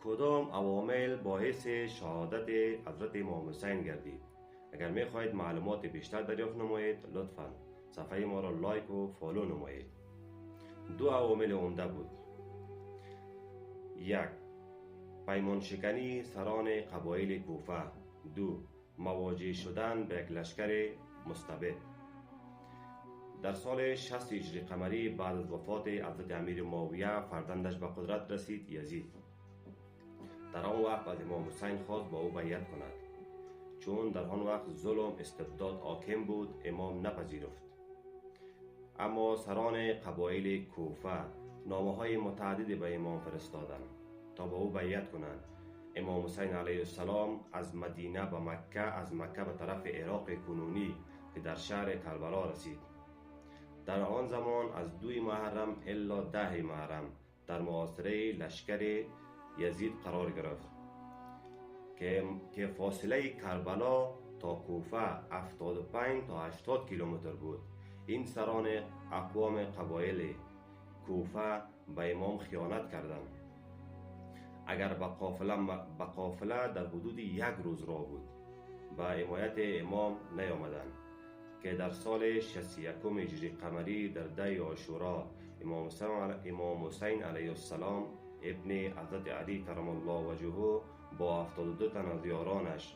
کدام عوامل باعث شهادت حضرت امام حسین گردید؟ اگر می خواهید معلومات بیشتر دریافت نمایید لطفاً صفحه ما را لایک و فالو نمایید. دو عوامل عمده بود. یک، پیمان شکنی سران قبایل کوفه. دو، مواجه شدن به یک لشکر مستبد. در سال 60 هجری قمری بعد از وفات حضرت امیر معاویه فرزندش به قدرت رسید یزید. در آن وقت از امام حسین خواست با او بیعت کند، چون در آن وقت ظلم استبداد حاکم بود. امام نپذیرفت، اما سران قبایل کوفه نامه‌های متعددی به امام فرستادند تا با او بیعت کنند. امام حسین علیه السلام از مدینه به مکه، از مکه به طرف عراق کنونی که در شهر کربلا رسید. در آن زمان از 2 محرم الا 10 محرم در محاصره لشکر یزید قرار گرفت که فاصله کربلا تا کوفه 75 تا 80 کیلومتر بود. این سران اقوام قبایل کوفه به امام خیانت کردند. اگر به قافله در حدود 1 روز راه بود، به حمایت امام نیامدند که در سال 61 هجری قمری در 10 عاشورا امام حسین علیه السلام ابن حضرت علی کرم الله وجهه با 72 تن از یارانش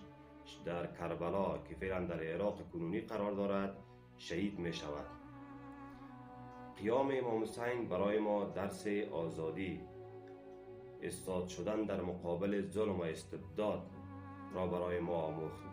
در کربلا که فعلا در عراق کنونی قرار دارد شهید می شود. قیام امام حسین برای ما درس آزادی، استاد شدن در مقابل ظلم و استبداد را برای ما آموخت.